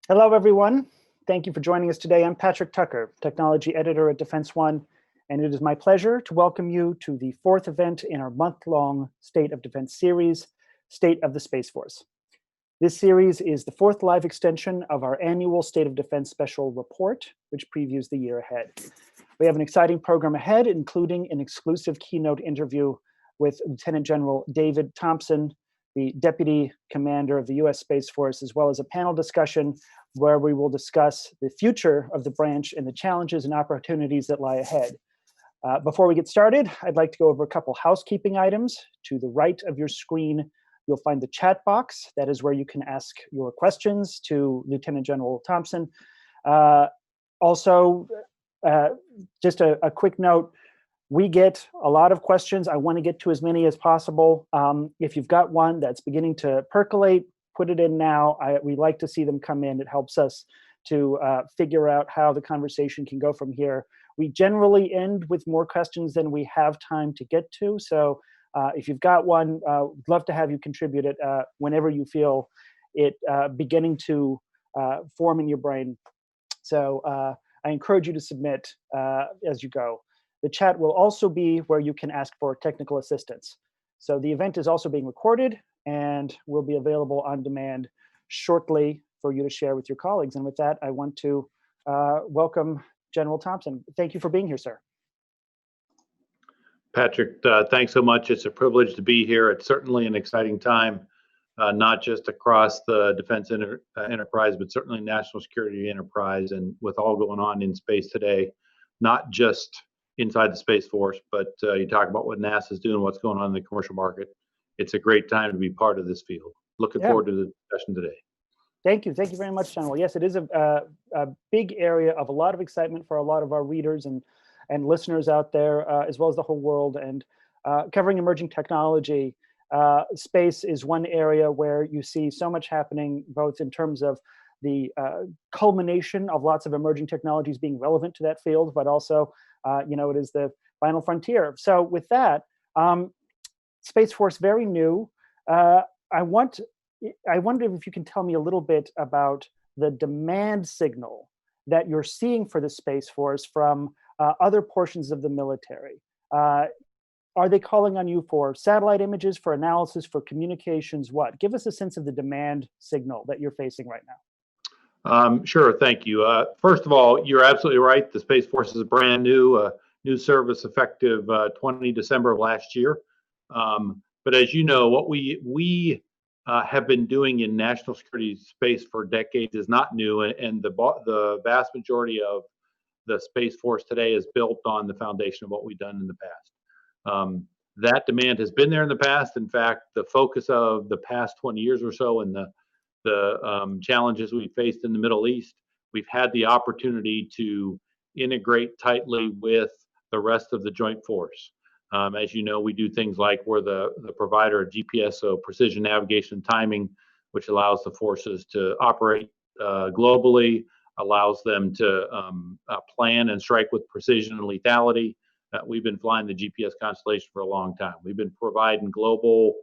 Hello, everyone. Thank you for joining us today. I'm Patrick Tucker, Technology Editor at Defense One, and it is my pleasure to welcome you to the fourth event in our month-long State of Defense series, State of the Space Force. This series is the fourth live extension of our annual State of Defense Special Report, which previews the year ahead. We have an exciting program ahead, including an exclusive keynote interview with Lieutenant General David Thompson, the Deputy Commander of the U.S. Space Force, as well as a panel discussion where we will discuss the future of the branch and the challenges and opportunities that lie ahead. Before we get started, I'd like to go over a couple housekeeping items. To the right of your screen, you'll find the chat box. That is where you can ask your questions to Lieutenant General Thompson. Also, just a quick note, we get a lot of questions. I want to get to as many as possible. If you've got one that's beginning to percolate, put it in now. We like to see them come in. It helps us to figure out how the conversation can go from here. We generally end with more questions than we have time to get to. So if you've got one, we'd love to have you contribute it whenever you feel it beginning to form in your brain. So I encourage you to submit as you go. The chat will also be where you can ask for technical assistance. So the event is also being recorded and will be available on demand shortly for you to share with your colleagues. And with that, I want to welcome General Thompson. Thank you for being here, sir. Patrick, thanks so much. It's a privilege to be here. It's certainly an exciting time, not just across the defense enterprise, but certainly national security enterprise. And with all going on in space today, not just inside the Space Force, but you talk about what NASA's doing, what's going on in the commercial market. It's a great time to be part of this field. Looking forward to the discussion today. Thank you. Thank you very much, General. Yes, it is a big area of a lot of excitement for a lot of our readers and listeners out there, as well as the whole world. And covering emerging technology, space is one area where you see so much happening, both in terms of the culmination of lots of emerging technologies being relevant to that field, but also, it is the final frontier. So with that, Space Force, very new. I wonder if you can tell me a little bit about the demand signal that you're seeing for the Space Force from other portions of the military. Are they calling on you for satellite images, for analysis, for communications? What? Give us a sense of the demand signal that you're facing right now. Sure, thank you. First of all, you're absolutely right. The Space Force is a brand new service effective 20 December of last year. But as you know, what we have been doing in national security space for decades is not new, and the vast majority of the Space Force today is built on the foundation of what we've done in the past. That demand has been there in the past. In fact, the focus of the past 20 years or so and the challenges we faced in the Middle East, we've had the opportunity to integrate tightly with the rest of the joint force. As you know, we do things like we're the provider of GPS, so precision navigation and timing, which allows the forces to operate globally, allows them to plan and strike with precision and lethality. We've been flying the GPS constellation for a long time. We've been providing global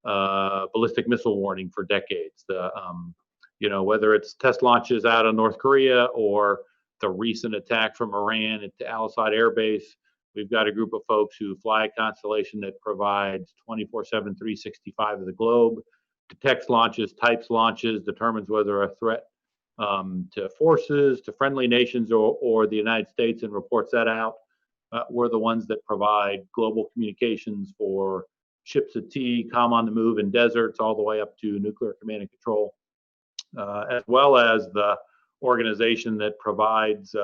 ballistic missile warning for decades. Whether it's test launches out of North Korea or the recent attack from Iran at the Al Asad Air Base, we've got a group of folks who fly a constellation that provides 24/7, 365 of the globe, detects launches, types launches, determines whether a threat to forces, to friendly nations, or the United States, and reports that out. We're the ones that provide global communications for ships at sea, comm on the move in deserts, all the way up to nuclear command and control, as well as the organization that provides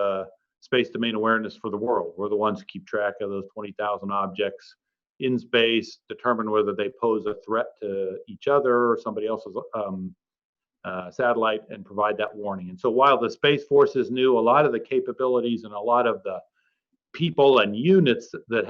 space domain awareness for the world. We're the ones who keep track of those 20,000 objects in space, determine whether they pose a threat to each other or somebody else's satellite, and provide that warning. And so while the Space Force is new, a lot of the capabilities and a lot of the people and units that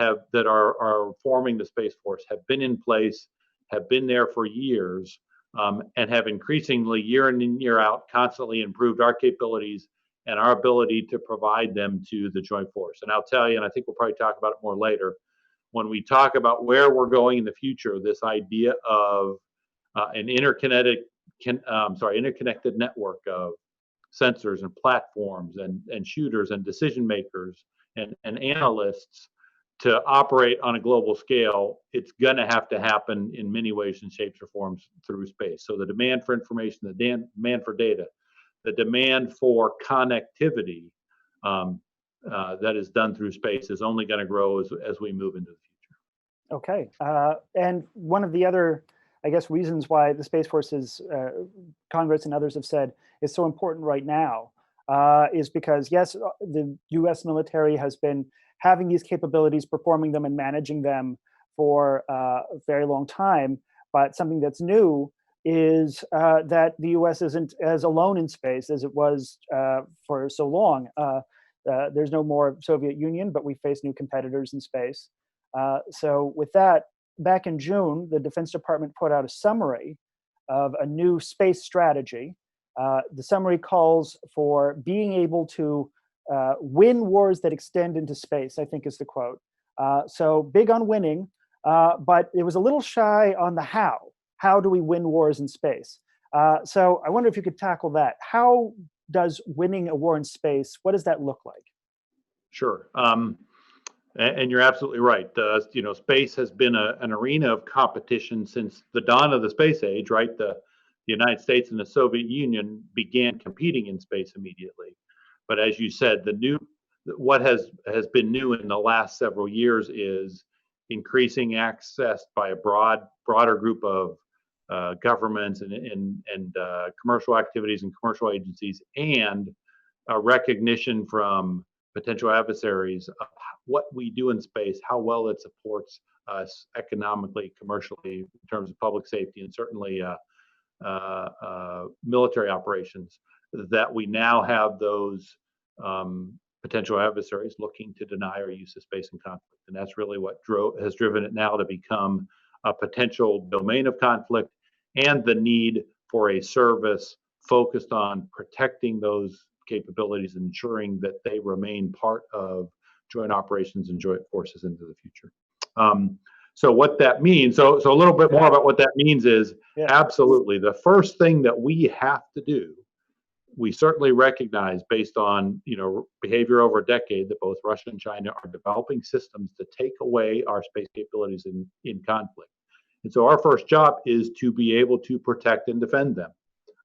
are forming the Space Force have been in place, have been there for years, and have increasingly, year in and year out, constantly improved our capabilities and our ability to provide them to the Joint Force. And I'll tell you, and I think we'll probably talk about it more later, when we talk about where we're going in the future, this idea of an interconnected network of sensors and platforms and shooters and decision makers and analysts to operate on a global scale, it's going to have to happen in many ways and shapes or forms through space. So the demand for information, the demand for data, the demand for connectivity that is done through space is only going to grow as we move into the future. Okay. And one of the other, I guess, reasons why the Space Force's Congress and others have said is so important right now is because, yes, the US military has been having these capabilities, performing them and managing them for a very long time. But something that's new is that the US isn't as alone in space as it was for so long. There's no more Soviet Union, but we face new competitors in space. So with that, back in June, the Defense Department put out a summary of a new space strategy. The summary calls for being able to win wars that extend into space, I think is the quote. So big on winning, but it was a little shy on the how. How do we win wars in space? So I wonder if you could tackle that. How does winning a war in space, what does that look like? Sure. And you're absolutely right. Space has been an arena of competition since the dawn of the space age, right? The United States and the Soviet Union began competing in space immediately. But as you said, what has been new in the last several years is increasing access by a broader group of governments and commercial activities and commercial agencies, and a recognition from potential adversaries of what we do in space, how well it supports us economically, commercially, in terms of public safety, and certainly military operations, that we now have those potential adversaries looking to deny our use of space in conflict. And that's really what has driven it now to become a potential domain of conflict, and the need for a service focused on protecting those capabilities and ensuring that they remain part of joint operations and joint forces into the future. So what that means, so a little bit more about what that means is, absolutely, the first thing that we have to do, we certainly recognize based on behavior over a decade, that both Russia and China are developing systems to take away our space capabilities in conflict. And so our first job is to be able to protect and defend them.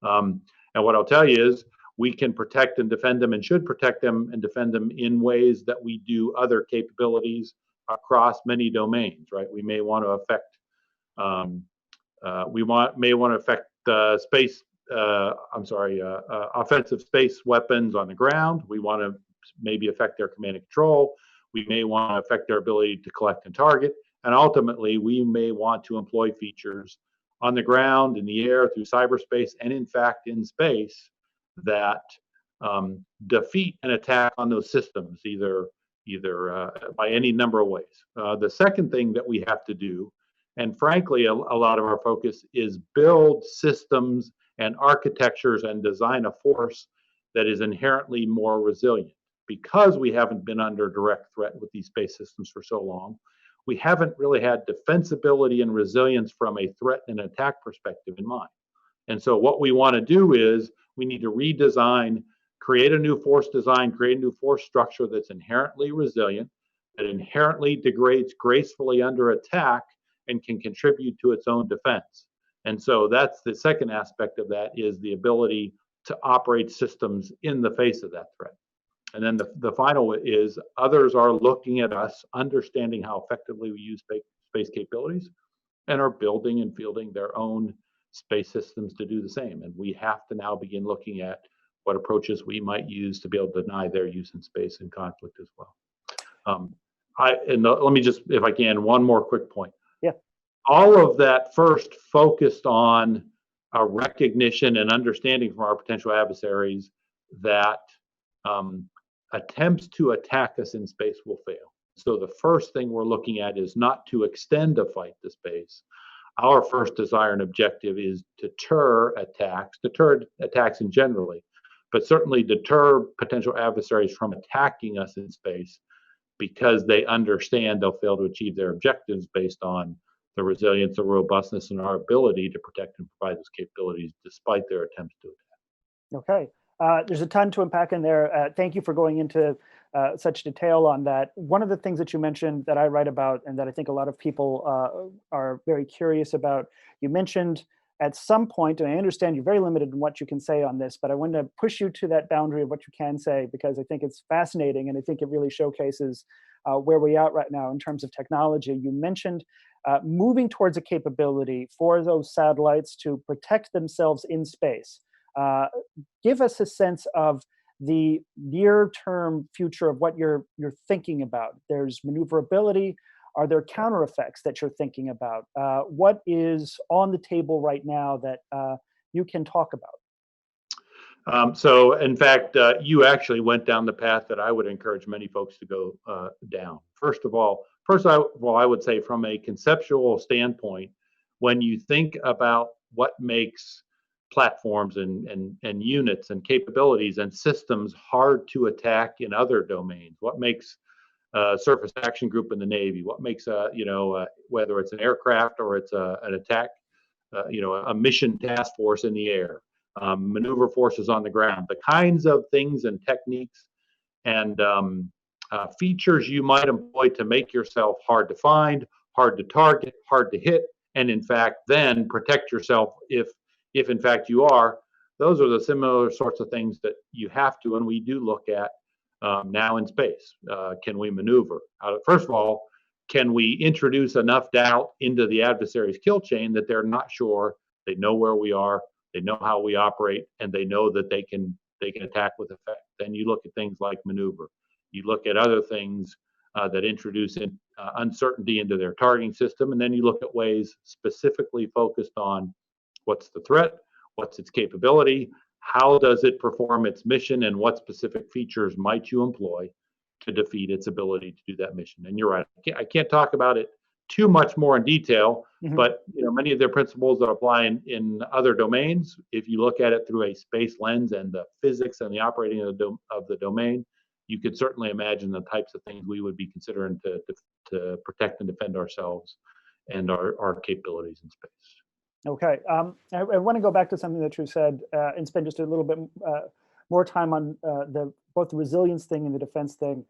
And what I'll tell you is, we can protect and defend them and should protect them and defend them in ways that we do other capabilities across many domains, right? We may want to affect, offensive space weapons on the ground. We want to maybe affect their command and control. We may want to affect their ability to collect and target. And ultimately, we may want to employ features on the ground, in the air, through cyberspace, and in fact in space, that defeat an attack on those systems, either by any number of ways. The second thing that we have to do, and frankly, a lot of our focus, is build systems and architectures and design a force that is inherently more resilient. Because we haven't been under direct threat with these space systems for so long, we haven't really had defensibility and resilience from a threat and attack perspective in mind. And so what we want to do is, we need to redesign, create a new force design, create a new force structure that's inherently resilient, that inherently degrades gracefully under attack, and can contribute to its own defense. And so that's the second aspect of that, is the ability to operate systems in the face of that threat. And then the final is, others are looking at us, understanding how effectively we use space capabilities, and are building and fielding their own space systems to do the same. And we have to now begin looking at what approaches we might use to be able to deny their use in space in conflict as well. Let me just, if I can, one more quick point. Yeah. All of that first focused on a recognition and understanding from our potential adversaries that attempts to attack us in space will fail. So the first thing we're looking at is not to extend a fight to space. Our first desire and objective is to deter attacks in generally, but certainly deter potential adversaries from attacking us in space, because they understand they'll fail to achieve their objectives based on the resilience, the robustness, and our ability to protect and provide those capabilities despite their attempts to attack. Okay. There's a ton to unpack in there. Thank you for going into such detail on that. One of the things that you mentioned that I write about and that I think a lot of people are very curious about, you mentioned at some point, and I understand you're very limited in what you can say on this, but I want to push you to that boundary of what you can say, because I think it's fascinating and I think it really showcases where we're at right now in terms of technology. You mentioned moving towards a capability for those satellites to protect themselves in space. Give us a sense of the near-term future of what you're thinking about. There's maneuverability. Are there counter effects that you're thinking about? What is on the table right now that you can talk about? So, in fact, you actually went down the path that I would encourage many folks to go down. First of all, I would say from a conceptual standpoint, when you think about what makes platforms and units and capabilities and systems hard to attack in other domains, what makes surface action group in the Navy, what makes whether it's an aircraft or it's an attack, a mission task force in the air, maneuver forces on the ground, the kinds of things and techniques and features you might employ to make yourself hard to find, hard to target, hard to hit, and in fact then protect yourself if in fact you are. Those are the similar sorts of things that you have to, and we do look at now in space. Can we maneuver? First of all, can we introduce enough doubt into the adversary's kill chain that they're not sure, they know where we are, they know how we operate, and they know that they can attack with effect? Then you look at things like maneuver. You look at other things that introduce uncertainty into their targeting system, and then you look at ways specifically focused on what's the threat, what's its capability, how does it perform its mission, and what specific features might you employ to defeat its ability to do that mission. And you're right, I can't talk about it too much more in detail, but many of their principles that apply in other domains, if you look at it through a space lens and the physics and the operating of the domain, you could certainly imagine the types of things we would be considering to protect and defend ourselves and our capabilities in space. Okay, I want to go back to something that you said and spend just a little bit more time on both the resilience thing and the defense thing,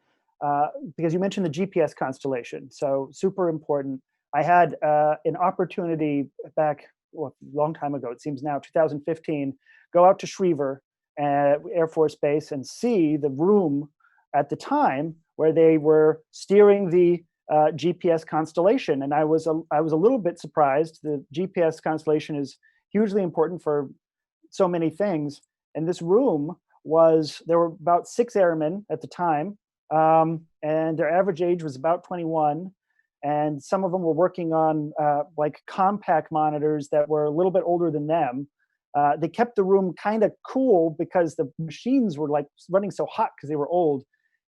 because you mentioned the GPS constellation, so super important. I had an opportunity back a long time ago, it seems now, 2015, go out to Schriever Air Force Base and see the room at the time where they were steering the GPS constellation, and I was a little bit surprised. The GPS constellation is hugely important for so many things, and this room there were about 6 airmen at the time, and their average age was about 21, and some of them were working on like compact monitors that were a little bit older than them. They kept the room kind of cool because the machines were like running so hot because they were old.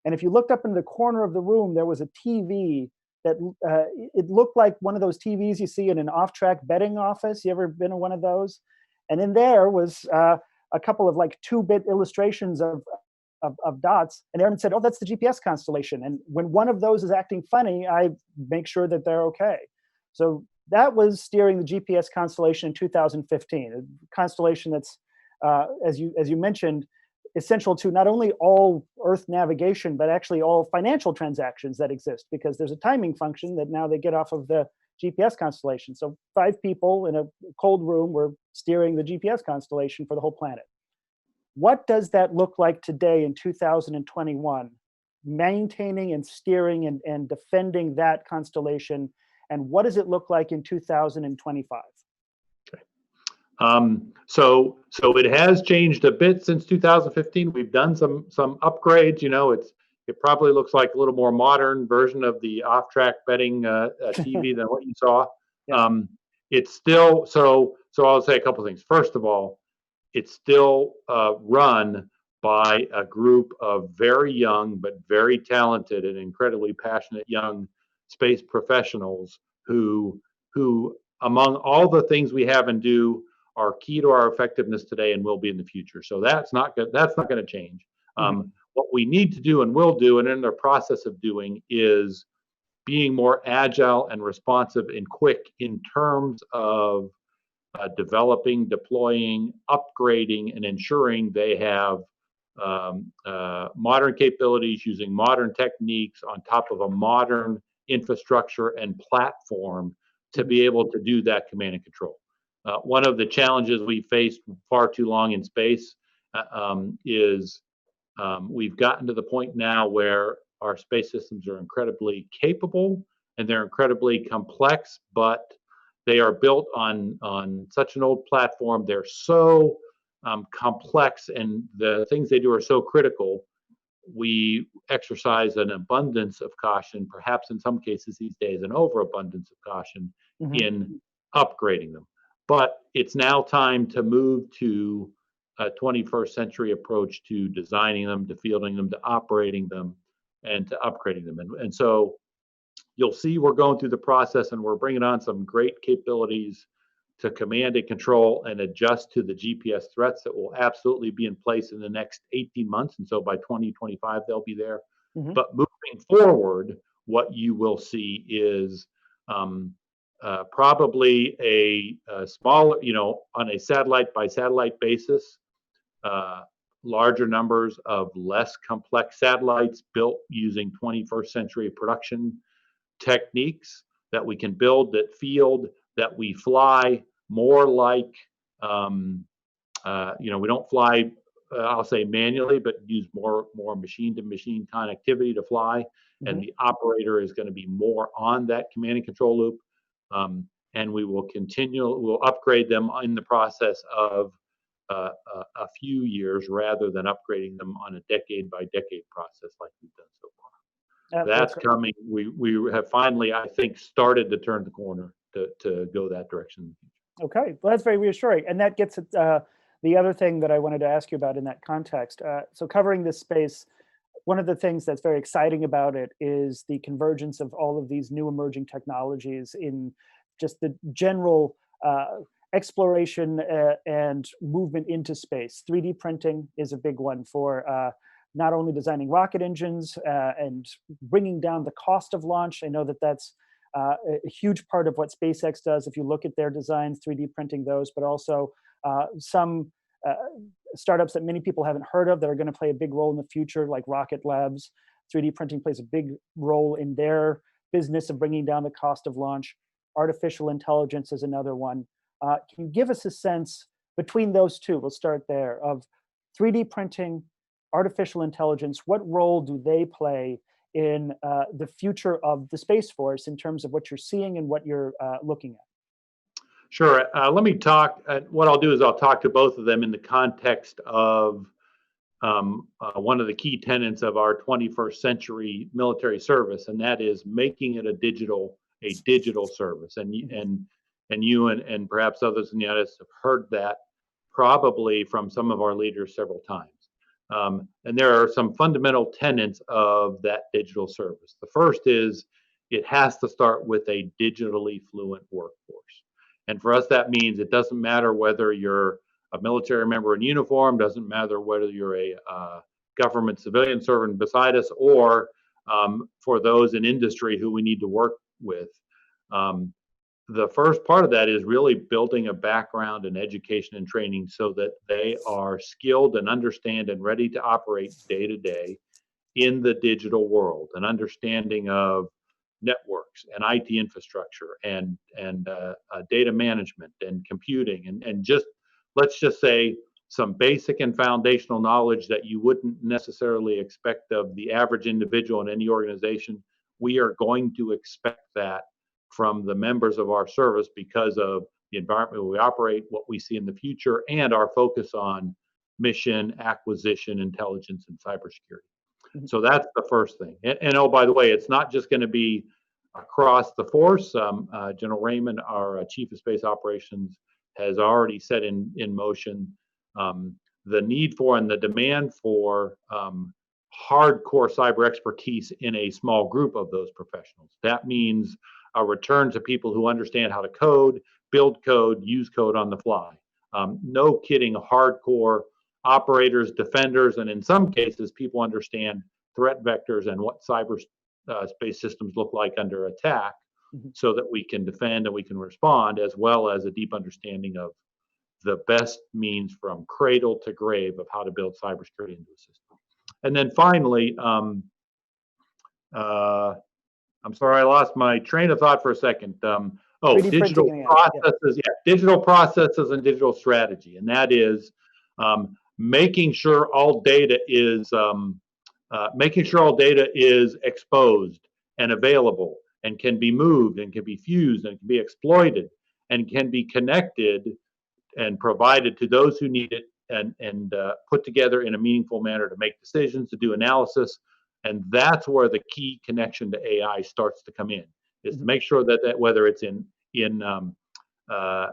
And if you looked up into the corner of the room, there was a TV that it looked like one of those TVs you see in an off-track betting office. You ever been in one of those? And in there was a couple of like 2-bit illustrations of dots. And Aaron said, "Oh, that's the GPS constellation." And when one of those is acting funny, I make sure that they're okay. So that was steering the GPS constellation in 2015, a constellation that's, as you mentioned, essential to not only all Earth navigation, but actually all financial transactions that exist, because there's a timing function that now they get off of the GPS constellation. So 5 people in a cold room were steering the GPS constellation for the whole planet. What does that look like today in 2021, maintaining and steering and defending that constellation? And what does it look like in 2025? So it has changed a bit since 2015. We've done some upgrades. It probably looks like a little more modern version of the off-track betting TV than what you saw. Yeah. It's still so I'll say a couple of things. First of all, it's still run by a group of very young but very talented and incredibly passionate young space professionals who among all the things we have and do are key to our effectiveness today and will be in the future. So that's not going to change. What we need to do and will do, and in the process of doing, is being more agile and responsive and quick in terms of developing, deploying, upgrading, and ensuring they have modern capabilities using modern techniques on top of a modern infrastructure and platform to be able to do that command and control. One of the challenges we faced far too long in space is we've gotten to the point now where our space systems are incredibly capable and they're incredibly complex, but they are built on such an old platform. They're so complex, and the things they do are so critical. We exercise an abundance of caution, perhaps in some cases these days, an overabundance of caution in upgrading them. But it's now time to move to a 21st century approach to designing them, to fielding them, to operating them, and to upgrading them. And so you'll see we're going through the process, and we're bringing on some great capabilities to command and control and adjust to the GPS threats that will absolutely be in place in the next 18 months. And so by 2025, they'll be there. But moving forward, what you will see is probably a smaller, on a satellite by satellite basis, larger numbers of less complex satellites built using 21st century production techniques that we can build, that field, that we fly more like, we don't fly, I'll say manually, but use more machine to machine connectivity to fly. And the operator is going to be more on that command and control loop. And we'll upgrade them in the process of a few years rather than upgrading them on a decade by decade process like we've done so far. That's coming. We have finally, I think, started to turn the corner to go that direction. Okay, well, that's very reassuring. And that gets at the other thing that I wanted to ask you about in that context. So covering this space, one of the things that's very exciting about it is the convergence of all of these new emerging technologies in just the general exploration and movement into space. 3D printing is a big one for not only designing rocket engines and bringing down the cost of launch. I know that that's a huge part of what SpaceX does. If you look at their designs, 3D printing those, but also some startups that many people haven't heard of that are going to play a big role in the future, like Rocket Labs. 3D printing plays a big role in their business of bringing down the cost of launch. Artificial intelligence is another one. Can you give us a sense between those two, we'll start there, of 3D printing, artificial intelligence, what role do they play in the future of the Space Force in terms of what you're seeing and what you're looking at? Sure. Let me talk. What I'll do is I'll talk to both of them in the context of one of the key tenets of our 21st century military service, and that is making it a digital service. And you and perhaps others in the audience have heard that probably from some of our leaders several times. And there are some fundamental tenets of that digital service. The first is it has to start with a digitally fluent workforce. And for us, that means it doesn't matter whether you're a military member in uniform, doesn't matter whether you're a government civilian servant beside us, or for those in industry who we need to work with. The first part of that is really building a background in education and training so that they are skilled and understand and ready to operate day to day in the digital world, an understanding of networks and IT infrastructure and data management and computing and just, let's just say, some basic and foundational knowledge that you wouldn't necessarily expect of the average individual in any organization. We are going to expect that from the members of our service because of the environment we operate, what we see in the future, and our focus on mission, acquisition, intelligence, and cybersecurity. So that's the first thing. And oh, by the way, it's not just going to be across the force. General Raymond, our Chief of Space Operations, has already set in motion the need for and the demand for hardcore cyber expertise in a small group of those professionals. That means a return to people who understand how to code, build code, use code on the fly. No kidding, hardcore operators, defenders, and in some cases, people understand threat vectors and what cyber space systems look like under attack so that we can defend and we can respond, as well as a deep understanding of the best means from cradle to grave of how to build cybersecurity into a system. And then finally, I'm sorry, I lost my train of thought for a second. 3D Digital printing, yeah. processes, yeah, digital processes and digital strategy, and that is making sure all data is exposed and available and can be moved and can be fused and can be exploited and can be connected and provided to those who need it and put together in a meaningful manner to make decisions, to do analysis. And that's where the key connection to AI starts to come in, is to make sure that whether it's in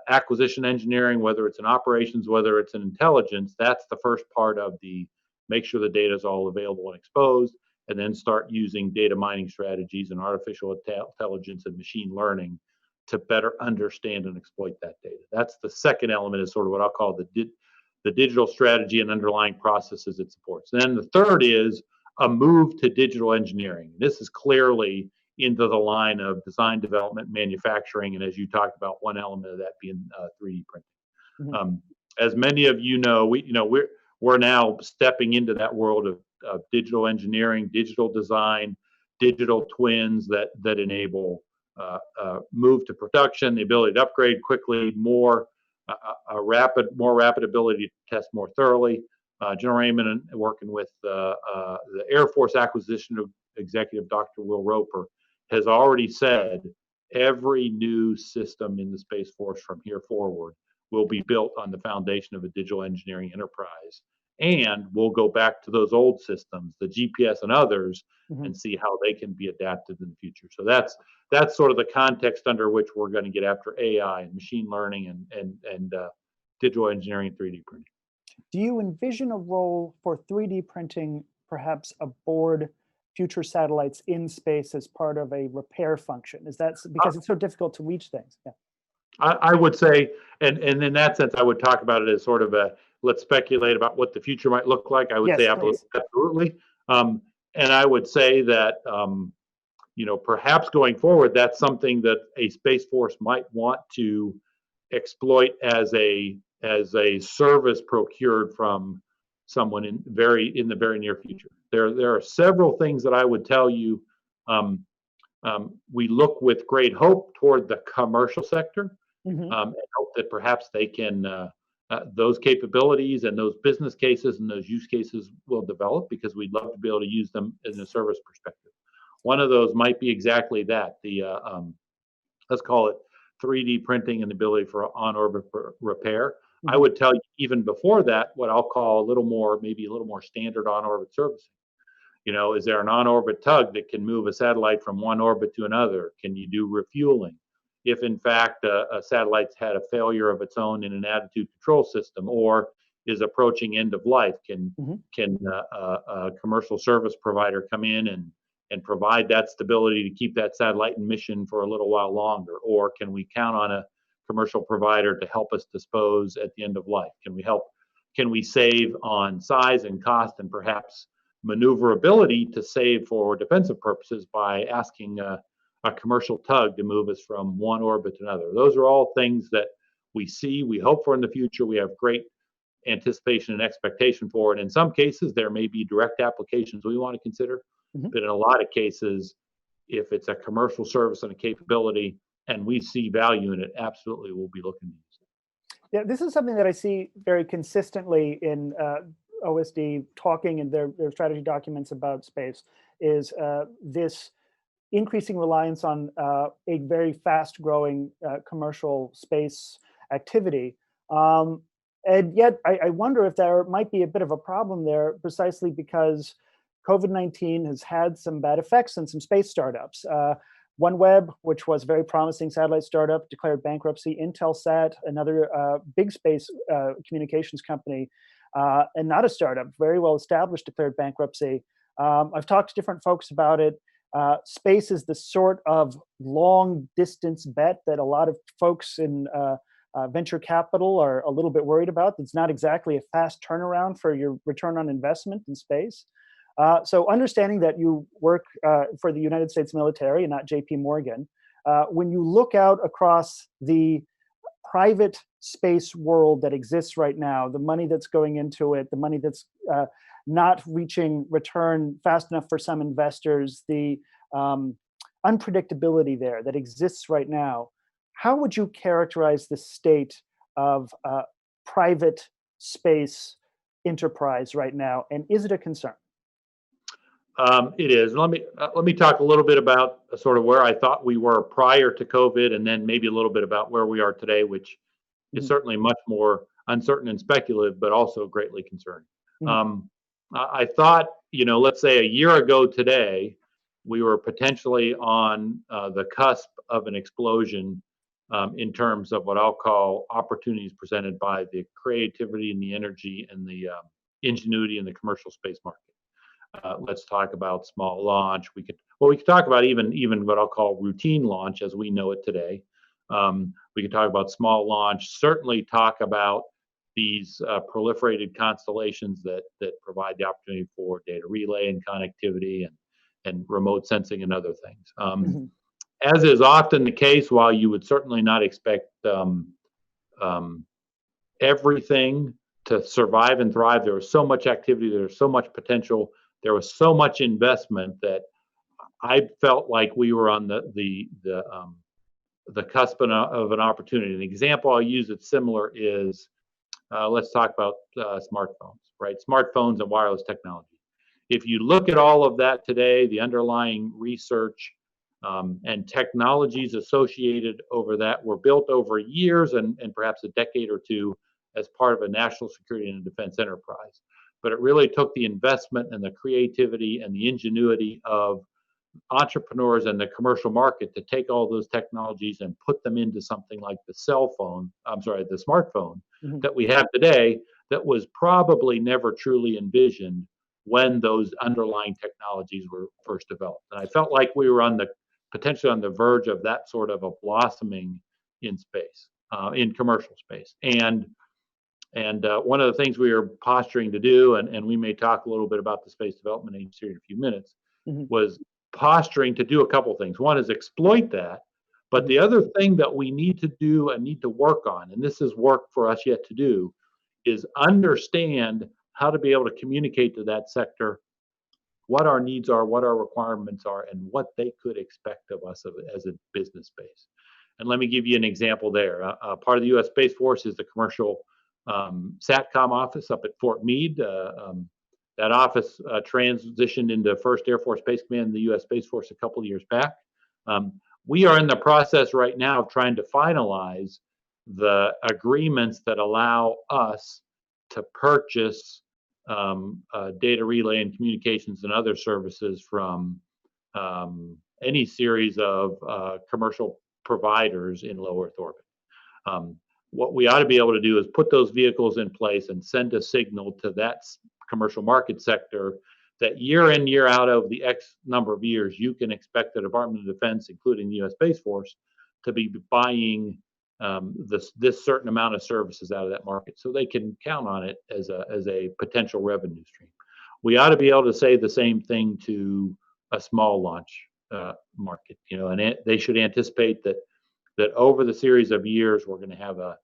acquisition engineering, whether it's in operations, whether it's in intelligence, that's the first part of the make sure the data is all available and exposed, and then start using data mining strategies and artificial intelligence and machine learning to better understand and exploit that data. That's the second element, is sort of what I'll call the digital strategy and underlying processes it supports. And then the third is a move to digital engineering. This is clearly into the line of design, development, manufacturing, and as you talked about, one element of that being 3D printing. As many of you know, we're now stepping into that world of digital engineering, digital design, digital twins that enable move to production, the ability to upgrade quickly, more rapid ability to test more thoroughly. General Raymond, working with the Air Force acquisition of executive Dr. Will Roper, has already said every new system in the Space Force from here forward will be built on the foundation of a digital engineering enterprise. And we'll go back to those old systems, the GPS and others, and see how they can be adapted in the future. So that's sort of the context under which we're going to get after AI and machine learning and digital engineering and 3D printing. Do you envision a role for 3D printing, perhaps aboard future satellites in space as part of a repair function? Is that because it's so difficult to reach things? Yeah. I would say, and in that sense, I would talk about it as sort of a, let's speculate about what the future might look like. I would say absolutely. And I would say that, perhaps going forward, that's something that a Space Force might want to exploit as a service procured from someone in the very near future. There are several things that I would tell you. We look with great hope toward the commercial sector, and hope that perhaps they can those capabilities and those business cases and those use cases will develop, because we'd love to be able to use them in a service perspective. One of those might be exactly that, the let's call it 3D printing and the ability for on-orbit repair. I would tell you, even before that, what I'll call maybe a little more standard on-orbit servicing. Is there an on-orbit tug that can move a satellite from one orbit to another? Can you do refueling? If in fact a satellite's had a failure of its own in an attitude control system or is approaching end of life, can a commercial service provider come in and provide that stability to keep that satellite in mission for a little while longer? Or can we count on a commercial provider to help us dispose at the end of life? Can we save on size and cost and perhaps maneuverability to save for defensive purposes by asking a commercial tug to move us from one orbit to another? Those are all things that we see, we hope for in the future. We have great anticipation and expectation for it. In some cases, there may be direct applications we want to consider, but in a lot of cases, if it's a commercial service and a capability and we see value in it, absolutely we'll be looking to use it. Yeah, this is something that I see very consistently in OSD talking in their strategy documents about space, is this increasing reliance on a very fast-growing commercial space activity. And yet, I wonder if there might be a bit of a problem there, precisely because COVID-19 has had some bad effects on some space startups. OneWeb, which was a very promising satellite startup, declared bankruptcy. Intelsat, another big space communications company, and not a startup, very well established, declared bankruptcy. I've talked to different folks about it. Space is the sort of long distance bet that a lot of folks in venture capital are a little bit worried about. It's not exactly a fast turnaround for your return on investment in space. So understanding that you work for the United States military and not JP Morgan, when you look out across the private space world that exists right now, the money that's going into it, the money that's not reaching return fast enough for some investors, the unpredictability there that exists right now, how would you characterize the state of private space enterprise right now, and is it a concern? It is. Let me talk a little bit about sort of where I thought we were prior to COVID, and then maybe a little bit about where we are today, which is Mhm. certainly much more uncertain and speculative, but also greatly concerning. Mhm. I thought, let's say a year ago today, we were potentially on the cusp of an explosion in terms of what I'll call opportunities presented by the creativity and the energy and the ingenuity in the commercial space market. Let's talk about small launch. We could talk about even what I'll call routine launch as we know it today. We could talk about small launch. Certainly talk about these proliferated constellations that provide the opportunity for data relay and connectivity and remote sensing and other things. Mhm. As is often the case, while you would certainly not expect um, everything to survive and thrive, there was so much activity, there was so much potential, there was so much investment that I felt like we were on the cusp of an opportunity. An example I'll use that's similar is let's talk about smartphones, right? Smartphones and wireless technology. If you look at all of that today, the underlying research and technologies associated over that were built over years and perhaps a decade or two as part of a national security and defense enterprise. But it really took the investment and the creativity and the ingenuity of entrepreneurs and the commercial market to take all those technologies and put them into something like the smartphone Mhm. that we have today that was probably never truly envisioned when those underlying technologies were first developed. And I felt like we were potentially on the verge of that sort of a blossoming in space, in commercial space. And one of the things we are posturing to do, and we may talk a little bit about the Space Development Agency in a few minutes, Mhm. was posturing to do a couple things. One is exploit that, but Mhm. the other thing that we need to do and need to work on, and this is work for us yet to do, is understand how to be able to communicate to that sector what our needs are, what our requirements are, and what they could expect of us as a business space. And let me give you an example there. Part of the U.S. Space Force is the commercial SATCOM office up at Fort Meade. That office transitioned into 1st Air Force Space Command in the U.S. Space Force a couple of years back. We are in the process right now of trying to finalize the agreements that allow us to purchase data relay and communications and other services from any series of commercial providers in low Earth orbit. What we ought to be able to do is put those vehicles in place and send a signal to that commercial market sector that year in, year out over the X number of years, you can expect the Department of Defense, including the U.S. Space Force, to be buying this certain amount of services out of that market, so they can count on it as a potential revenue stream. We ought to be able to say the same thing to a small launch market, and they should anticipate that over the series of years, we're going to have a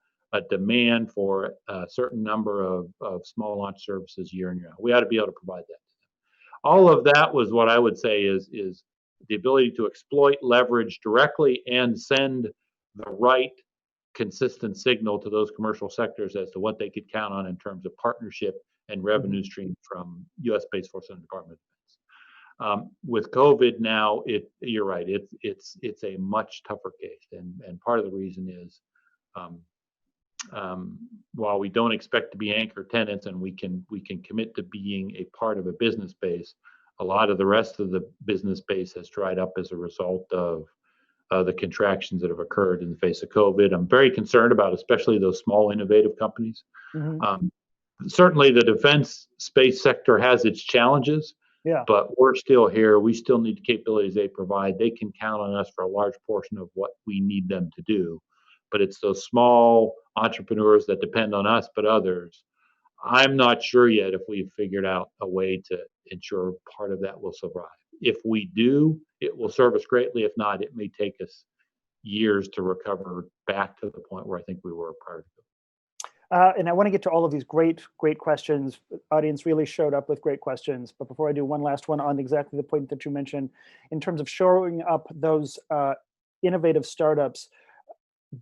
demand for a certain number of small launch services year in, year out. We ought to be able to provide that. All of that was what I would say is the ability to exploit, leverage directly, and send the right consistent signal to those commercial sectors as to what they could count on in terms of partnership and revenue stream from U.S. Space Force and Department of Defense. With COVID now, you're right. It's a much tougher case, and part of the reason is while we don't expect to be anchor tenants and we can commit to being a part of a business base, a lot of the rest of the business base has dried up as a result of the contractions that have occurred in the face of COVID. I'm very concerned about especially those small innovative companies. Mhm. Certainly the defense space sector has its challenges, Yeah. but we're still here. We still need the capabilities they provide. They can count on us for a large portion of what we need them to do. But it's those small entrepreneurs that depend on us, but others. I'm not sure yet if we've figured out a way to ensure part of that will survive. If we do, it will serve us greatly. If not, it may take us years to recover back to the point where I think we were prior to. And I want to get to all of these great questions. The audience really showed up with great questions. But before I do, one last one on exactly the point that you mentioned in terms of showing up those innovative startups.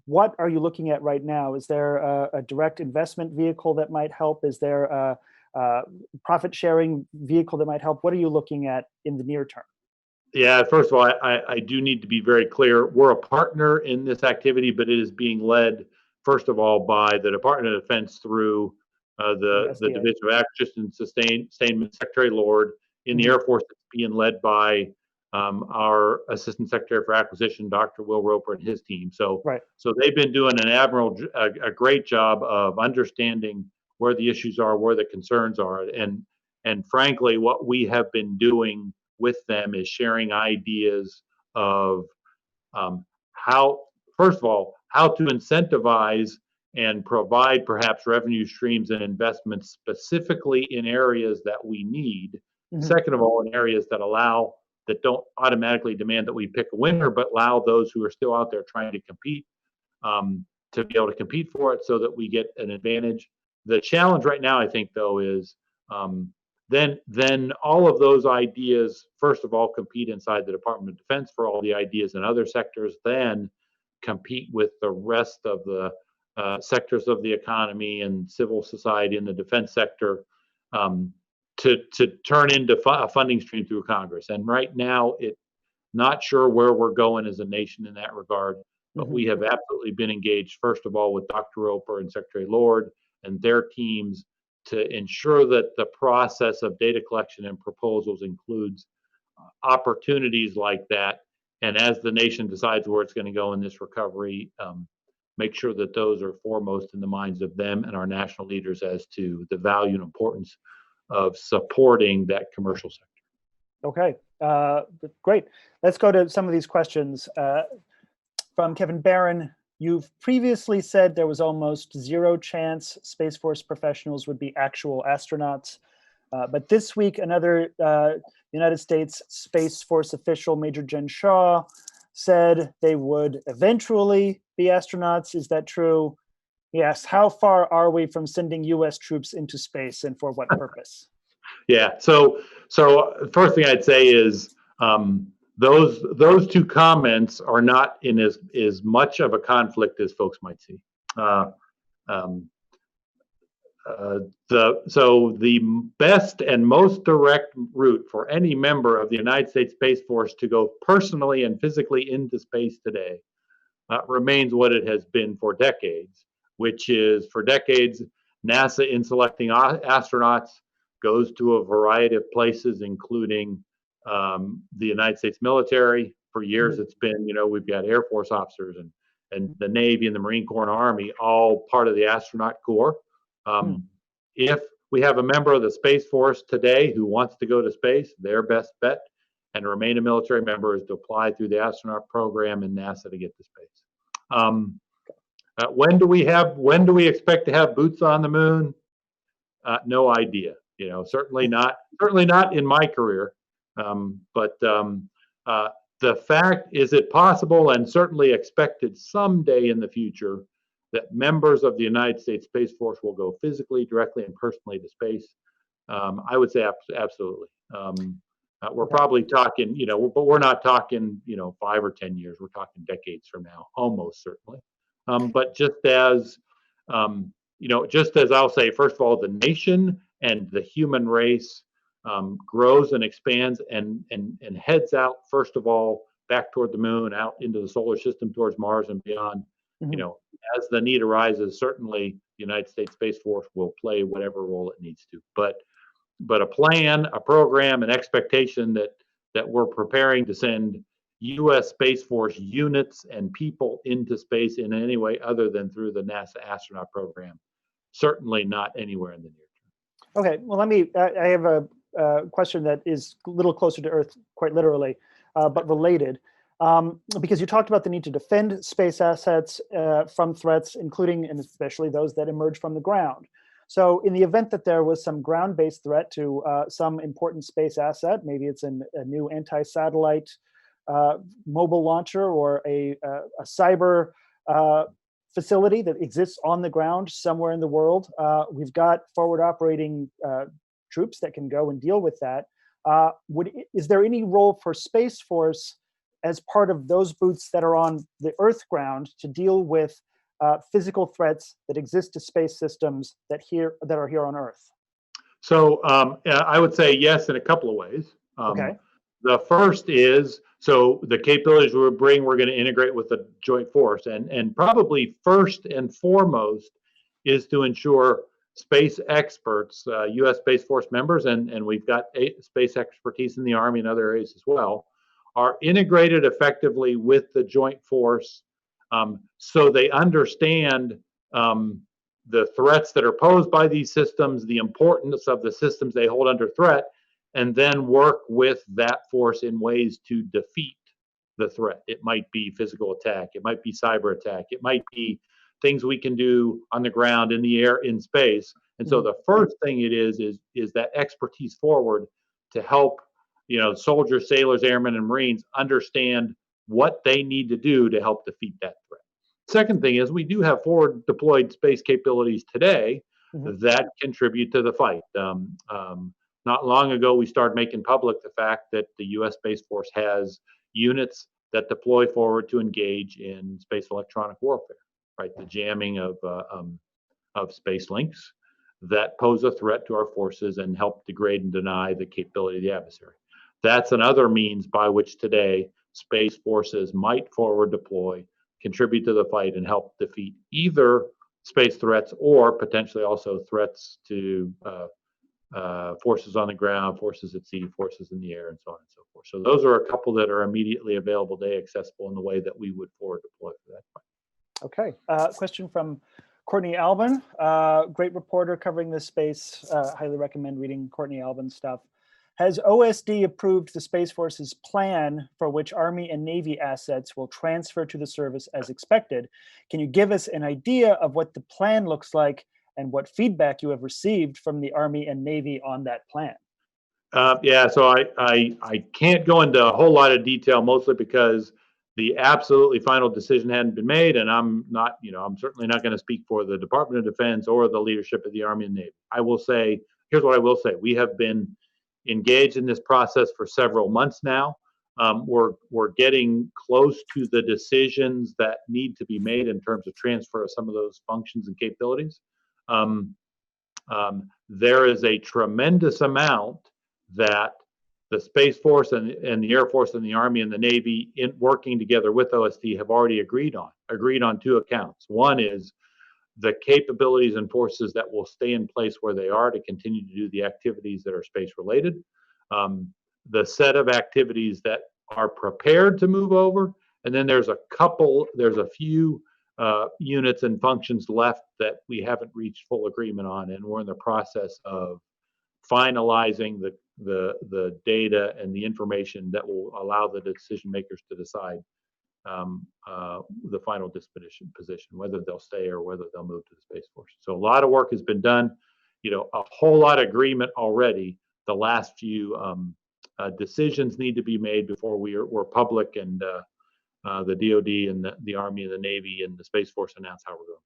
What are you looking at right now? Is there a direct investment vehicle that might help? Is there a profit sharing vehicle that might help? What are you looking at in the near term? Yeah, first of all, I do need to be very clear. We're a partner in this activity, but it is being led, first of all, by the Department of Defense through the SDA. Division of Acquisition and Sustainment, Secretary Lord. In the Air Force, it's being led by our Assistant Secretary for Acquisition, Dr. Will Roper, and his team. So, Right. so they've been doing a great job of understanding where the issues are, where the concerns are, and frankly, what we have been doing with them is sharing ideas of how, first of all, how to incentivize and provide perhaps revenue streams and investments specifically in areas that we need. Second of all, in areas that don't automatically demand that we pick a winner, but allow those who are still out there trying to compete to be able to compete for it so that we get an advantage. The challenge right now, I think, though, is then all of those ideas, first of all, compete inside the Department of Defense for all the ideas in other sectors, then compete with the rest of the sectors of the economy and civil society in the defense sector to turn into a funding stream through Congress. And right now, not sure where we're going as a nation in that regard, but we have absolutely been engaged, first of all, with Dr. Roper and Secretary Lord and their teams to ensure that the process of data collection and proposals includes opportunities like that. And as the nation decides where it's going to go in this recovery, make sure that those are foremost in the minds of them and our national leaders as to the value and importance of supporting that commercial sector. Okay, great. Let's go to some of these questions. From Kevin Barron, you've previously said there was almost zero chance Space Force professionals would be actual astronauts. But this week, another United States Space Force official, Major Jen Shaw, said they would eventually be astronauts. Is that true? Yes. How far are we from sending U.S. troops into space, and for what purpose? Yeah. So first thing I'd say is those two comments are not in as much of a conflict as folks might see. The best and most direct route for any member of the United States Space Force to go personally and physically into space today remains what it has been for decades, which is for decades, NASA in selecting astronauts goes to a variety of places, including the United States military. For years, it's been, we've got Air Force officers and the Navy and the Marine Corps and Army, all part of the astronaut corps. If we have a member of the Space Force today who wants to go to space, their best bet and remain a military member is to apply through the astronaut program in NASA to get to space. When do we expect to have boots on the moon? No idea. Certainly not in my career. But the fact is, it possible and certainly expected someday in the future that members of the United States Space Force will go physically, directly, and personally to space? I would say absolutely. We're probably talking, but we're not talking, 5 or 10 years. We're talking decades from now, almost certainly. But just as I'll say, first of all, the nation and the human race grows and expands and heads out, first of all, back toward the moon, out into the solar system, towards Mars and beyond. As the need arises, certainly the United States Space Force will play whatever role it needs to. But a plan, a program, an expectation that we're preparing to send U.S. Space Force units and people into space in any way other than through the NASA astronaut program, certainly not anywhere in the near term. Okay, well, I have a question that is a little closer to Earth, quite literally, but related. Because you talked about the need to defend space assets from threats, including and especially those that emerge from the ground. So in the event that there was some ground-based threat to some important space asset, maybe it's a new anti-satellite mobile launcher or a cyber facility that exists on the ground somewhere in the world. We've got forward operating troops that can go and deal with that. Is there any role for Space Force as part of those boots that are on the Earth ground to deal with physical threats that exist to space systems that are here on Earth? So I would say yes in a couple of ways. Okay. The first is, so the capabilities we bring, we're going to integrate with the joint force. And probably first and foremost is to ensure space experts, U.S. Space Force members, and we've got space expertise in the Army and other areas as well, are integrated effectively with the joint force, so they understand the threats that are posed by these systems, the importance of the systems they hold under threat, and then work with that force in ways to defeat the threat. It might be physical attack, it might be cyber attack, it might be things we can do on the ground, in the air, in space. And so the first thing it is that expertise forward to help, soldiers, sailors, airmen, and Marines understand what they need to do to help defeat that threat. Second thing is we do have forward deployed space capabilities today that contribute to the fight. Not long ago, we started making public the fact that the U.S. Space Force has units that deploy forward to engage in space electronic warfare, right? The jamming of space links that pose a threat to our forces and help degrade and deny the capability of the adversary. That's another means by which today space forces might forward deploy, contribute to the fight, and help defeat either space threats or potentially also threats to forces on the ground, forces at sea, forces in the air, and so on and so forth. So those are a couple that are immediately available today, accessible in the way that we would forward deploy for that fight. Okay. Question from Courtney Albin, great reporter covering this space. Highly recommend reading Courtney Albin's stuff. Has OSD approved the Space Force's plan for which Army and Navy assets will transfer to the service as expected? Can you give us an idea of what the plan looks like and what feedback you have received from the Army and Navy on that plan? Yeah, so I can't go into a whole lot of detail, mostly because the absolutely final decision hadn't been made, and I'm certainly not going to speak for the Department of Defense or the leadership of the Army and Navy. I will say, here's what I will say: we have been engaged in this process for several months now. We're getting close to the decisions that need to be made in terms of transfer of some of those functions and capabilities. There is a tremendous amount that the Space Force and the Air Force and the Army and the Navy, in working together with OSD, have already agreed on two accounts. One is the capabilities and forces that will stay in place where they are to continue to do the activities that are space related. The set of activities that are prepared to move over, and then there's a few units and functions left that we haven't reached full agreement on, and we're in the process of finalizing the data and the information that will allow the decision makers to decide the final disposition position, whether they'll stay or whether they'll move to the Space Force. So a lot of work has been done, a whole lot of agreement already. The last few decisions need to be made before we're public, and the DoD and the Army and the Navy and the Space Force announce how we're going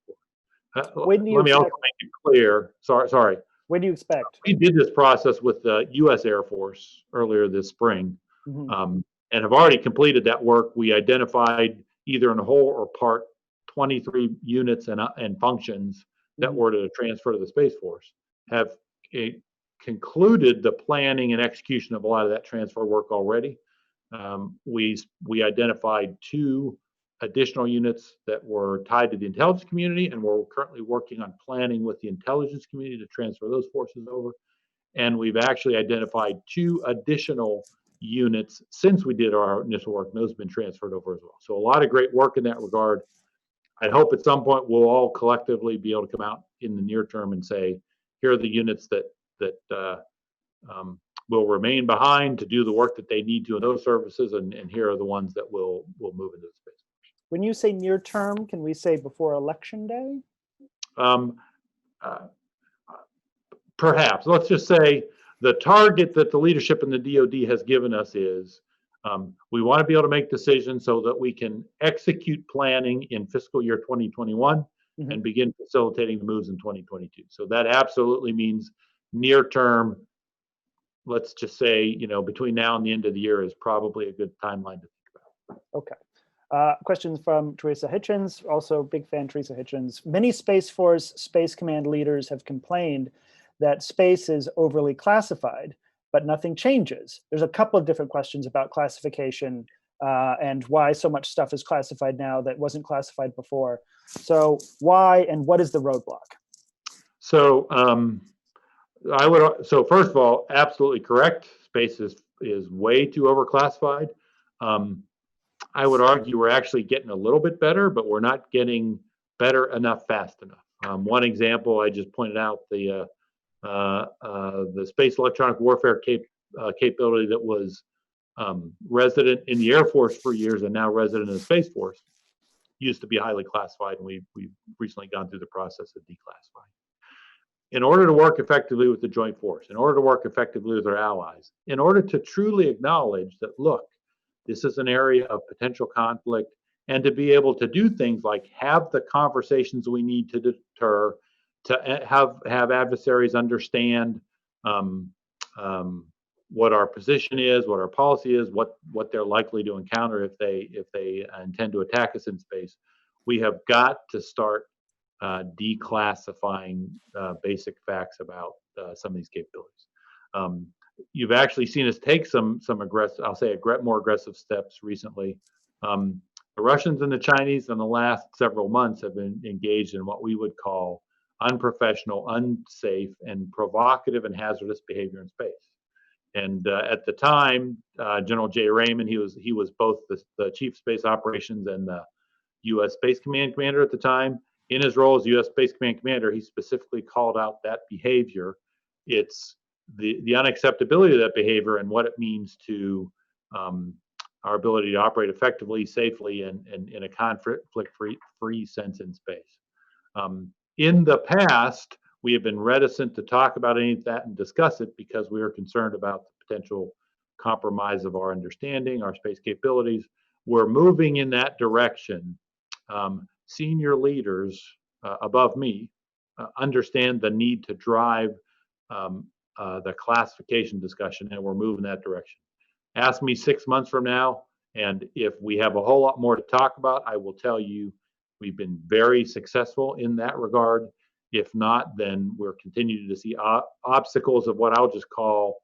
forward. When do you Let me also make it clear. Sorry. When do you expect? We did this process with the U.S. Air Force earlier this spring, and have already completed that work. We identified, either in whole or part, 23 units and functions that were to transfer to the Space Force. Have concluded the planning and execution of a lot of that transfer work already. We identified 2 additional units that were tied to the intelligence community, and we're currently working on planning with the intelligence community to transfer those forces over. And we've actually identified 2 additional units since we did our initial work, and those have been transferred over as well. So a lot of great work in that regard. I hope at some point we'll all collectively be able to come out in the near term and say, here are the units that will remain behind to do the work that they need to in those services, and here are the ones that will move into the space. When you say near term, can we say before Election Day? Perhaps. Let's just say the target that the leadership in the DoD has given us is We want to be able to make decisions so that we can execute planning in fiscal year 2021 Mhm. and begin facilitating the moves in 2022. So that absolutely means near term. Let's just say, between now and the end of the year is probably a good timeline to think about. Okay. Questions from Teresa Hitchens, also big fan Teresa Hitchens. Many Space Force Space Command leaders have complained that space is overly classified, but nothing changes. There's a couple of different questions about classification and why so much stuff is classified now that wasn't classified before. So why and what is the roadblock? So so first of all, absolutely correct. Space is way too overclassified. I would argue we're actually getting a little bit better, but we're not getting better enough fast enough. One example I just pointed out, the space electronic warfare capability that was resident in the Air Force for years and now resident in the Space Force used to be highly classified, and we've recently gone through the process of declassifying. In order to work effectively with the joint force, in order to work effectively with our allies, in order to truly acknowledge that, look, this is an area of potential conflict, and to be able to do things like have the conversations we need to deter, to have adversaries understand what our position is, what our policy is, what they're likely to encounter if they intend to attack us in space. We have got to start declassifying basic facts about some of these capabilities. You've actually seen us take some aggressive, I'll say more aggressive steps recently. The Russians and the Chinese in the last several months have been engaged in what we would call unprofessional, unsafe, and provocative and hazardous behavior in space. And at the time, General Jay Raymond, he was both the chief space operations and the U.S. Space Command commander at the time. In his role as U.S. Space Command commander, he specifically called out that behavior. It's the unacceptability of that behavior and what it means to our ability to operate effectively, safely, and in a conflict-free sense in space. In the past, we have been reticent to talk about any of that and discuss it because we are concerned about the potential compromise of our understanding, our space capabilities. We're moving in that direction. Senior leaders above me understand the need to drive the classification discussion, and we're moving that direction. Ask me 6 months from now, and if we have a whole lot more to talk about, I will tell you we've been very successful in that regard. If not, then we're continuing to see obstacles of what I'll just call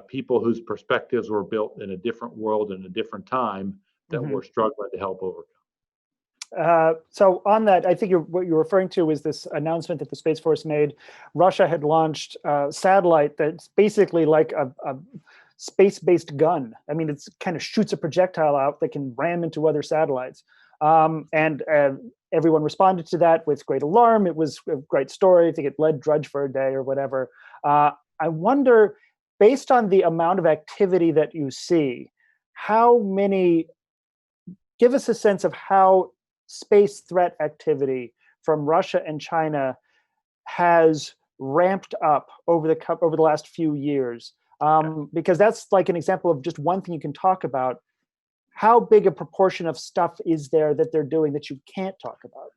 people whose perspectives were built in a different world in a different time that we're struggling to help overcome. So on that, I think what you're referring to is this announcement that the Space Force made. Russia had launched a satellite that's basically like a space-based gun. I mean, it kind of shoots a projectile out that can ram into other satellites. And everyone responded to that with great alarm. It was a great story. I think it led Drudge for a day or whatever. I wonder, based on the amount of activity that you see, give us a sense of how space threat activity from Russia and China has ramped up over the last few years, because that's like an example of just one thing you can talk about. How big a proportion of stuff is there that they're doing that you can't talk about?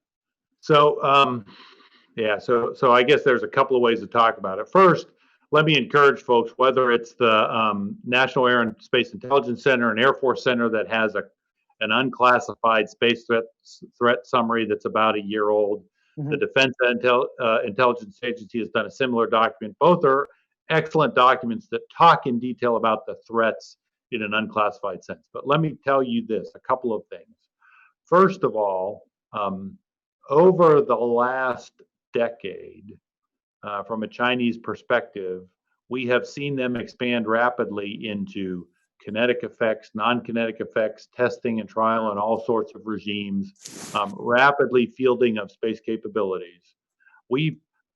So so I guess there's a couple of ways to talk about it. First, let me encourage folks, whether it's the National Air and Space Intelligence Center, an Air Force center that has an unclassified space threat summary that's about a year old. The Defense Intelligence Agency has done a similar document. Both are excellent documents that talk in detail about the threats in an unclassified sense. But let me tell you a couple of things. First of all, over the last decade, from a Chinese perspective, we have seen them expand rapidly into kinetic effects, non-kinetic effects, testing and trial, and all sorts of regimes, rapidly fielding of space capabilities.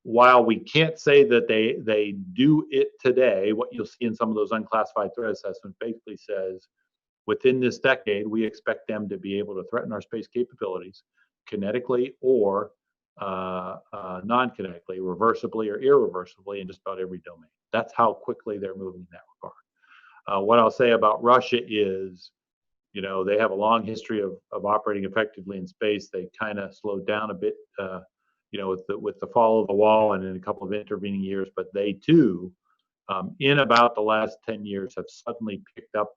While we can't say that they do it today, what you'll see in some of those unclassified threat assessments basically says, within this decade, we expect them to be able to threaten our space capabilities kinetically or non-kinetically, reversibly or irreversibly in just about every domain. That's how quickly they're moving in that regard. What I'll say about Russia is, they have a long history of operating effectively in space. They kind of slowed down a bit, with the fall of the wall and in a couple of intervening years, but they too, in about the last 10 years, have suddenly picked up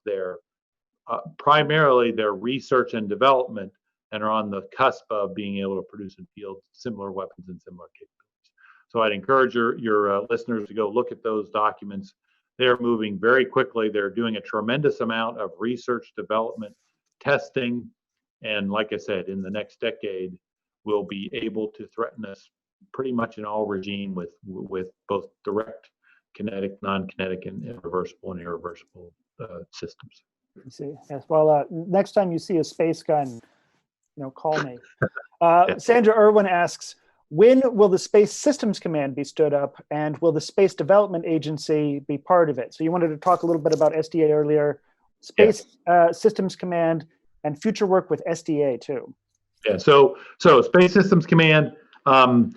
primarily their research and development, and are on the cusp of being able to produce and field similar weapons and similar capabilities. So I'd encourage your listeners to go look at those documents. They're moving very quickly. They're doing a tremendous amount of research, development, testing, and like I said, in the next decade, we'll be able to threaten us pretty much in all regime with both direct, kinetic, non-kinetic, and reversible and irreversible systems. You see, yes. Well, next time you see a space gun, call me. Sandra Irwin asks, when will the Space Systems Command be stood up, and will the Space Development Agency be part of it? So you wanted to talk a little bit about SDA earlier, Space Systems Command, and future work with SDA too. Yeah. So Space Systems Command is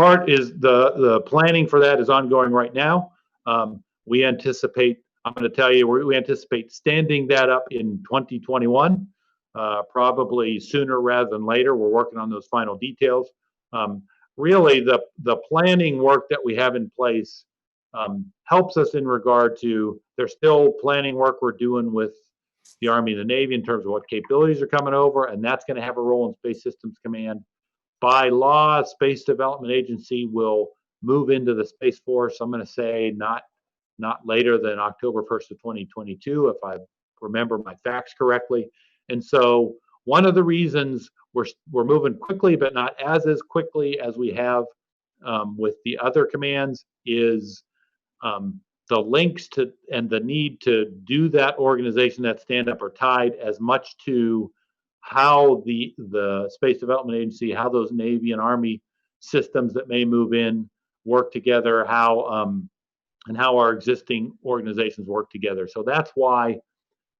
the planning for that is ongoing right now. We anticipate. I'm going to tell you, we anticipate standing that up in 2021. Probably sooner rather than later. We're working on those final details. Really, the planning work that we have in place helps us in regard to, there's still planning work we're doing with the Army and the Navy in terms of what capabilities are coming over, and that's going to have a role in Space Systems Command. By law, Space Development Agency will move into the Space Force. I'm going to say not later than October 1st of 2022, if I remember my facts correctly. And so one of the reasons we're moving quickly, but not as quickly as we have with the other commands, is the links to and the need to do that organization, that stand up, are tied as much to how the Space Development Agency, how those Navy and Army systems that may move in work together, and how our existing organizations work together. So that's why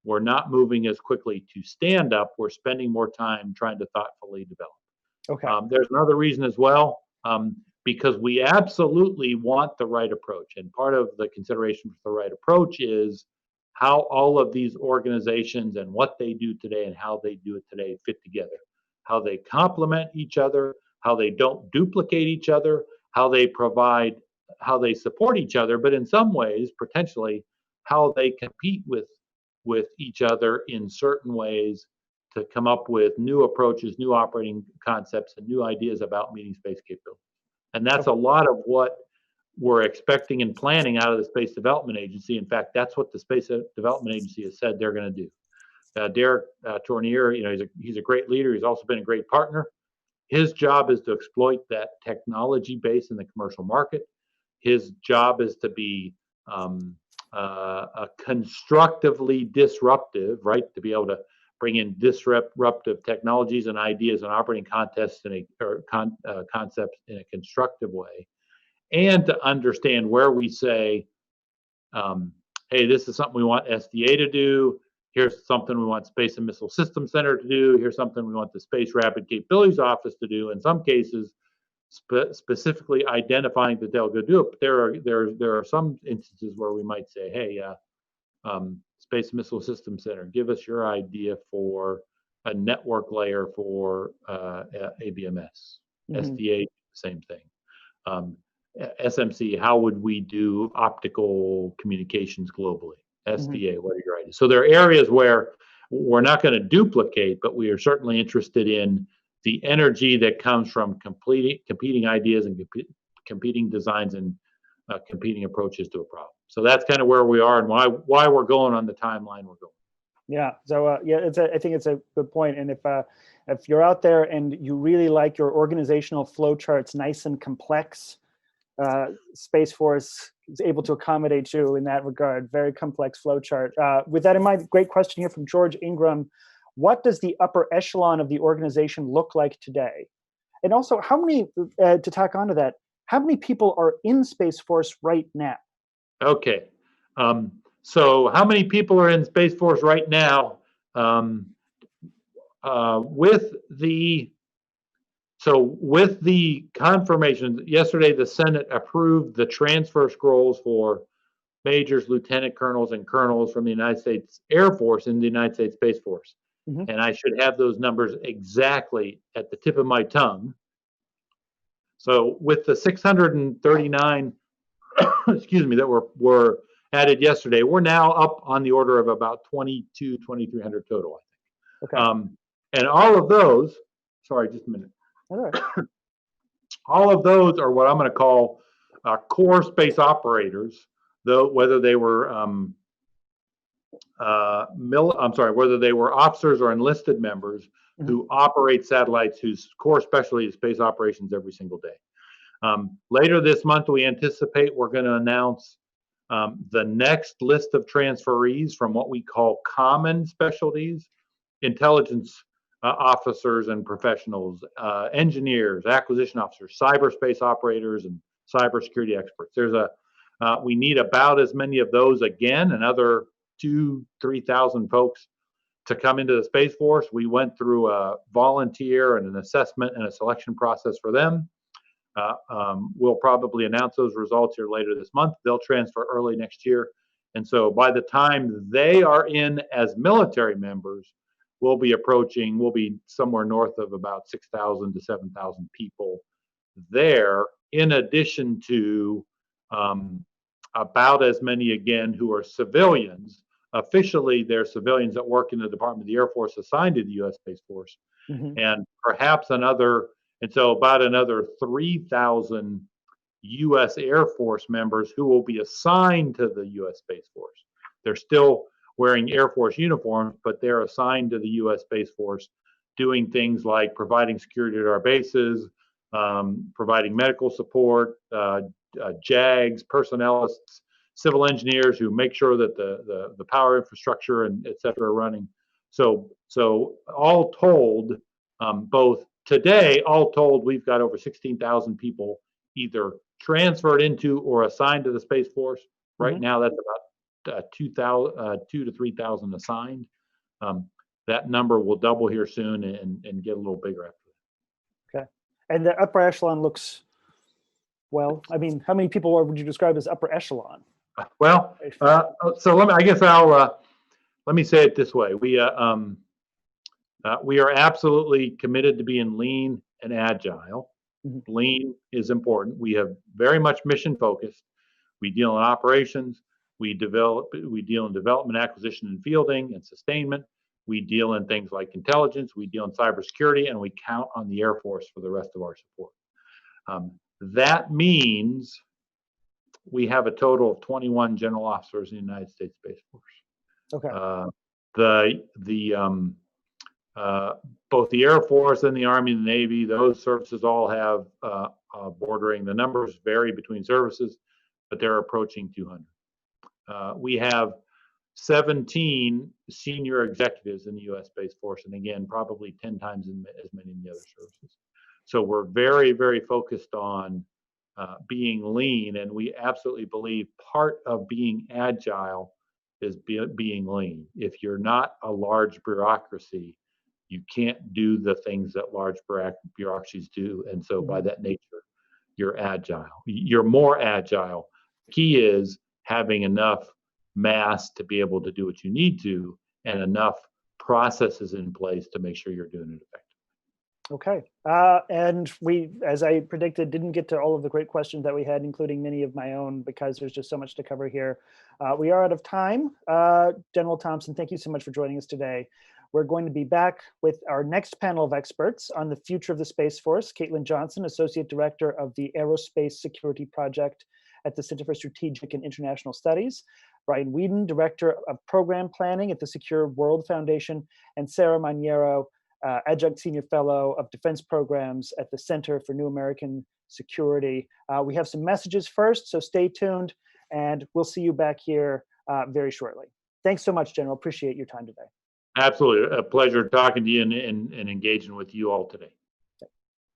we're not moving as quickly to stand up. We're spending more time trying to thoughtfully develop. Okay. There's another reason as well, because we absolutely want the right approach. And part of the consideration for the right approach is how all of these organizations and what they do today and how they do it today fit together, how they complement each other, how they don't duplicate each other, how they support each other, but in some ways, potentially, how they compete with each other in certain ways to come up with new approaches, new operating concepts, and new ideas about meeting space capability. And that's a lot of what we're expecting and planning out of the Space Development Agency. In fact, that's what the Space Development Agency has said they're going to do. Derek Tournier, he's a great leader. He's also been a great partner. His job is to exploit that technology base in the commercial market. His job is to be constructively disruptive, right? To be able to bring in disruptive technologies and ideas and operating concepts in a constructive way, and to understand where we say, hey, this is something we want SDA to do. Here's something we want Space and Missile Systems Center to do. Here's something we want the Space Rapid Capabilities Office to do. In some cases, specifically identifying that they'll go do it. But there are some instances where we might say, hey, Space Missile Systems Center, give us your idea for a network layer for ABMS. SDA, same thing. SMC, how would we do optical communications globally? SDA, what are your ideas? So there are areas where we're not going to duplicate, but we are certainly interested in the energy that comes from competing ideas and competing designs and competing approaches to a problem. So that's kind of where we are and why we're going on the timeline we're going. Yeah. So I think it's a good point. And if you're out there and you really like your organizational flow charts nice and complex, Space Force is able to accommodate you in that regard. Very complex flow chart. With that in mind, great question here from George Ingram. What does the upper echelon of the organization look like today? And also, how many, to tack onto that, how many people are in Space Force right now? Okay. So how many people are in Space Force right now? With the confirmation, yesterday the Senate approved the transfer scrolls for majors, lieutenant colonels, and colonels from the United States Air Force and the United States Space Force. Mhm. And I should have those numbers exactly at the tip of my tongue. So with the 639, excuse me, that were added yesterday, we're now up on the order of about 2,300 total, I think. Okay. And all of those, sorry, just a minute. All right. All of those are what I'm going to call core space operators, though whether they were whether they were officers or enlisted members who operate satellites whose core specialty is space operations every single day. Later this month, we anticipate we're going to announce the next list of transferees from what we call common specialties, intelligence officers and professionals, engineers, acquisition officers, cyberspace operators, and cybersecurity experts. We need about as many of those again, another 2,000-3,000 folks to come into the Space Force. We went through a volunteer and an assessment and a selection process for them. We'll probably announce those results here later this month. They'll transfer early next year. And so by the time they are in as military members, we'll be somewhere north of about 6,000 to 7,000 people there, in addition to about as many again who are civilians. Officially, they're civilians that work in the Department of the Air Force assigned to the U.S. Space Force, and perhaps about another 3,000 U.S. Air Force members who will be assigned to the U.S. Space Force. They're still wearing Air Force uniforms, but they're assigned to the U.S. Space Force, doing things like providing security at our bases, providing medical support, JAGs, personnelists, civil engineers who make sure that the power infrastructure and et cetera are running. So all told, both today, all told, we've got over 16,000 people either transferred into or assigned to the Space Force. Right now, that's about 2,000 to 3,000 assigned. That number will double here soon and get a little bigger after that. Okay. And the upper echelon looks, well, I mean, how many people would you describe as upper echelon? Well, so let me say it this way. We are absolutely committed to being lean and agile. Lean is important. We have very much mission focused. We deal in operations. We deal in development, acquisition, and fielding and sustainment. We deal in things like intelligence. We deal in cybersecurity, and we count on the Air Force for the rest of our support. That means we have a total of 21 general officers in the United States Space Force. Okay. Both the Air Force and the Army and the Navy, those services all have bordering. The numbers vary between services, but they're approaching 200. We have 17 senior executives in the U.S. Space Force, and again, probably 10 times as many in the other services. So we're very, very focused on being lean, and we absolutely believe part of being agile is being lean. If you're not a large bureaucracy, you can't do the things that large bureaucracies do. And so by that nature, you're agile. You're more agile. The key is having enough mass to be able to do what you need to, and enough processes in place to make sure you're doing it effectively. Okay. And we, as I predicted, didn't get to all of the great questions that we had, including many of my own, because there's just so much to cover here. We are out of time. General Thompson, thank you so much for joining us today. We're going to be back with our next panel of experts on the future of the Space Force. Caitlin Johnson, Associate Director of the Aerospace Security Project at the Center for Strategic and International Studies. Brian Whedon, Director of Program Planning at the Secure World Foundation, and Sarah Maniero, Adjunct Senior Fellow of Defense Programs at the Center for New American Security. We have some messages first, so stay tuned, and we'll see you back here very shortly. Thanks so much, General. Appreciate your time today. Absolutely. A pleasure talking to you and engaging with you all today.